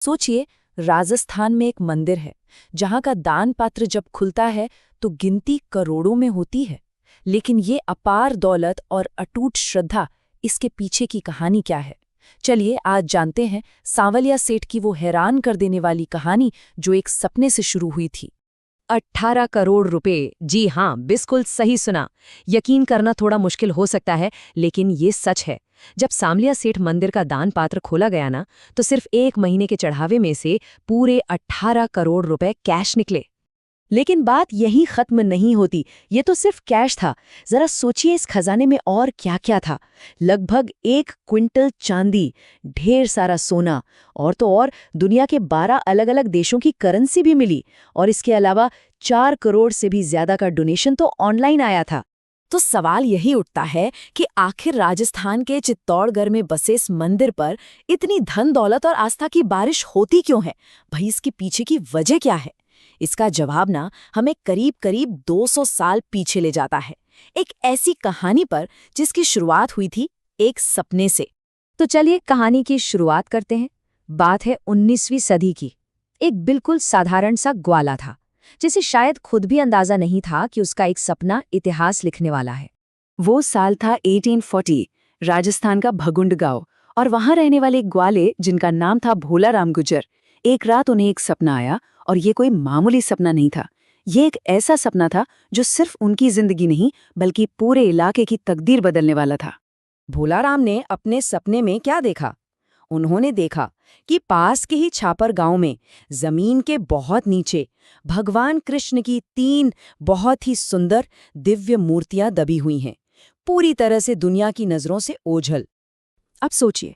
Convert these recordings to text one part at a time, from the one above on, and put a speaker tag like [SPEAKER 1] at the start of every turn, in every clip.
[SPEAKER 1] सोचिए, राजस्थान में एक मंदिर है जहां का दान पात्र जब खुलता है तो गिनती करोड़ों में होती है। लेकिन ये अपार दौलत और अटूट श्रद्धा, इसके पीछे की कहानी क्या है? चलिए आज जानते हैं सांवलिया सेठ की वो हैरान कर देने वाली कहानी जो एक सपने से शुरू हुई थी।
[SPEAKER 2] 18 करोड़ रुपए। जी हाँ, बिल्कुल सही सुना। यकीन करना थोड़ा मुश्किल हो सकता है, लेकिन ये सच है। जब सांवलिया सेठ मंदिर का दान पात्र खोला गया ना, तो सिर्फ 1 महीने के चढ़ावे में से पूरे 18 करोड़ रुपए कैश निकले। लेकिन बात यहीं खत्म नहीं होती। ये तो सिर्फ कैश था। जरा सोचिए इस खजाने में और क्या क्या था। लगभग 1 क्विंटल चांदी, ढेर सारा सोना, और तो और दुनिया के 12 अलग अलग देशों की करेंसी भी मिली। और इसके अलावा 4 करोड़ से भी ज्यादा का डोनेशन तो ऑनलाइन आया था।
[SPEAKER 1] तो सवाल यही उठता है कि आखिर राजस्थान के चित्तौड़गढ़ में बसे इस मंदिर पर इतनी धन दौलत और आस्था की बारिश होती क्यों है? भाई, इसके पीछे की वजह क्या है? इसका जवाब ना हमें करीब करीब 200 साल पीछे ले जाता है, एक ऐसी कहानी पर जिसकी शुरुआत हुई थी एक सपने से।
[SPEAKER 2] तो चलिए कहानी की शुरुआत करते हैं। बात है 19वीं सदी की। एक बिल्कुल साधारण सा ग्वाला था, जिसे शायद खुद भी अंदाजा नहीं था कि उसका एक सपना इतिहास लिखने वाला है।
[SPEAKER 1] वो साल था 1840, राजस्थान का भगुंड गांव, और वहां रहने वाले एक ग्वाले जिनका नाम था भोला राम गुजर। एक रात उन्हें एक सपना आया, और ये कोई मामूली सपना नहीं था। ये एक ऐसा सपना था जो सिर्फ उनकी जिंदगी नहीं बल्कि पूरे इलाके की तकदीर बदलने वाला था। भोला राम ने अपने सपने में क्या देखा? उन्होंने देखा कि पास के ही छापर गांव में जमीन के बहुत नीचे भगवान कृष्ण की 3 बहुत ही सुंदर दिव्य मूर्तियां दबी हुई हैं, पूरी तरह से दुनिया की नजरों से ओझल। अब सोचिए,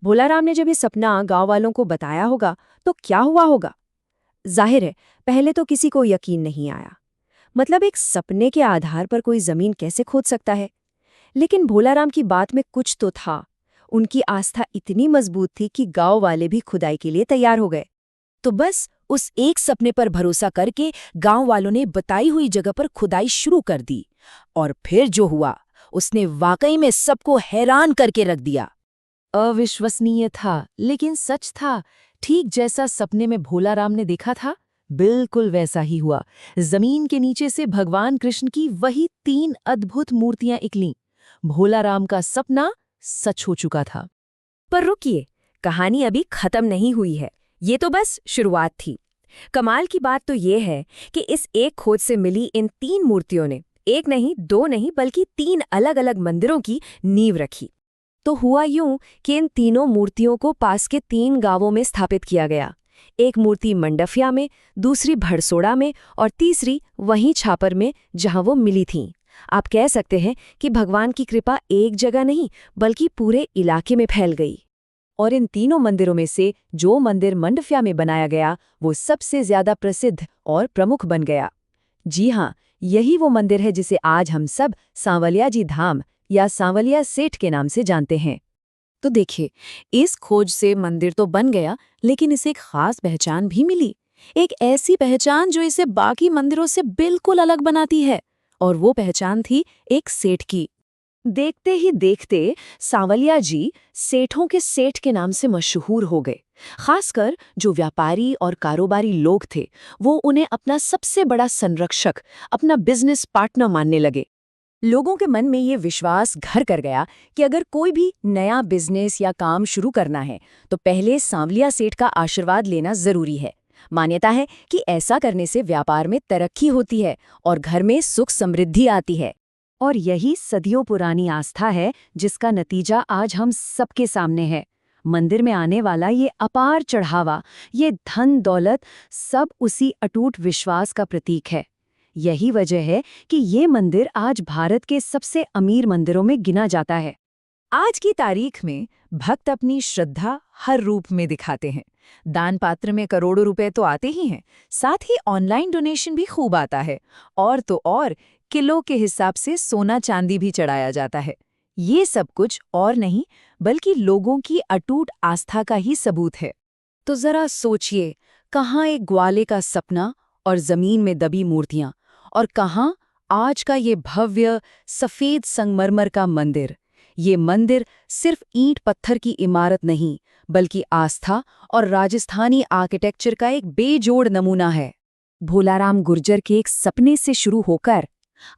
[SPEAKER 1] भोला राम ने जब ये सपना गांव वालों को बताया होगा तो क्या हुआ होगा? जाहिर है, पहले तो किसी को यकीन नहीं आया। मतलब एक सपने के आधार पर कोई जमीन कैसे खोद सकता है? लेकिन भोला राम की बात में कुछ तो था। उनकी आस्था इतनी मजबूत थी कि गांव वाले भी खुदाई के लिए तैयार हो गए। तो बस उस एक सपने पर भरोसा करके गांव वालों ने बताई हुई जगह पर खुदाई शुरू कर दी। और फिर जो हुआ, उसने वाकई में सबको हैरान करके रख दिया। अविश्वसनीय था, लेकिन सच था। ठीक जैसा सपने में भोला राम ने देखा था, बिल्कुल वैसा ही हुआ। जमीन के नीचे से भगवान कृष्ण की वही 3 अद्भुत मूर्तियां निकलीं। भोला राम का सपना सच हो चुका था।
[SPEAKER 2] पर रुकिए, कहानी अभी खत्म नहीं हुई है। ये तो बस शुरुआत थी। कमाल की बात तो ये है कि इस एक खोज से मिली इन 3 मूर्तियों ने एक नहीं, 2 नहीं, बल्कि 3 अलग अलग मंदिरों की नींव रखी। तो हुआ यूं कि इन तीनों मूर्तियों को पास के 3 गांवों में स्थापित किया गया। एक मूर्ति मंडफिया में, दूसरी भड़सोड़ा में, और तीसरी वहीं छापर में जहां वो मिली थीं। आप कह सकते हैं कि भगवान की कृपा एक जगह नहीं बल्कि पूरे इलाके में फैल गई। और इन तीनों मंदिरों में से जो मंदिर मंडफिया में बनाया गया वो सबसे ज्यादा प्रसिद्ध और प्रमुख बन गया। जी हाँ, यही वो मंदिर है जिसे आज हम सब सांवलिया जी धाम या सांवलिया सेठ के नाम से जानते हैं।
[SPEAKER 1] तो देखिए, इस खोज से मंदिर तो बन गया, लेकिन इसे एक खास पहचान भी मिली। एक ऐसी पहचान जो इसे बाकी मंदिरों से बिल्कुल अलग बनाती है। और वो पहचान थी एक सेठ की। देखते ही देखते सांवलिया जी सेठों के सेठ के नाम से मशहूर हो गए। खासकर जो व्यापारी और कारोबारी लोग थे, वो उन्हें अपना सबसे बड़ा संरक्षक, अपना बिजनेस पार्टनर मानने लगे। लोगों के मन में ये विश्वास घर कर गया कि अगर कोई भी नया बिजनेस या काम शुरू करना है तो पहले सांवलिया सेठ का आशीर्वाद लेना जरूरी है। मान्यता है कि ऐसा करने से व्यापार में तरक्की होती है और घर में सुख समृद्धि आती है।
[SPEAKER 2] और यही सदियों पुरानी आस्था है जिसका नतीजा आज हम सबके सामने है। मंदिर में आने वाला ये अपार चढ़ावा, ये धन दौलत, सब उसी अटूट विश्वास का प्रतीक है। यही वजह है कि ये मंदिर आज भारत के सबसे अमीर मंदिरों में गिना जाता है।
[SPEAKER 1] आज की तारीख में भक्त अपनी श्रद्धा हर रूप में दिखाते हैं। दान पात्र में करोड़ों रुपए तो आते ही हैं, साथ ही ऑनलाइन डोनेशन भी खूब आता है। और तो और किलो के हिसाब से सोना चांदी भी चढ़ाया जाता है। ये सब कुछ और नहीं बल्कि लोगों की अटूट आस्था का ही सबूत है। तो जरा सोचिए, कहाँ एक ग्वाले का सपना और जमीन में दबी मूर्तियां, और कहाँ आज का ये भव्य सफेद संगमरमर का मंदिर। ये मंदिर सिर्फ ईंट पत्थर की इमारत नहीं, बल्कि आस्था और राजस्थानी आर्किटेक्चर का एक बेजोड़ नमूना है। भोलाराम गुर्जर के एक सपने से शुरू होकर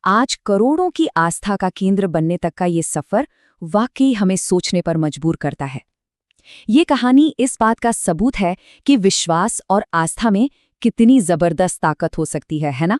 [SPEAKER 1] आज करोड़ों की आस्था का केंद्र बनने तक का ये सफर वाकई हमें सोचने पर मजबूर करता है। ये कहानी इस बात का सबूत है कि विश्वास और आस्था में कितनी जबरदस्त ताकत हो सकती है ना?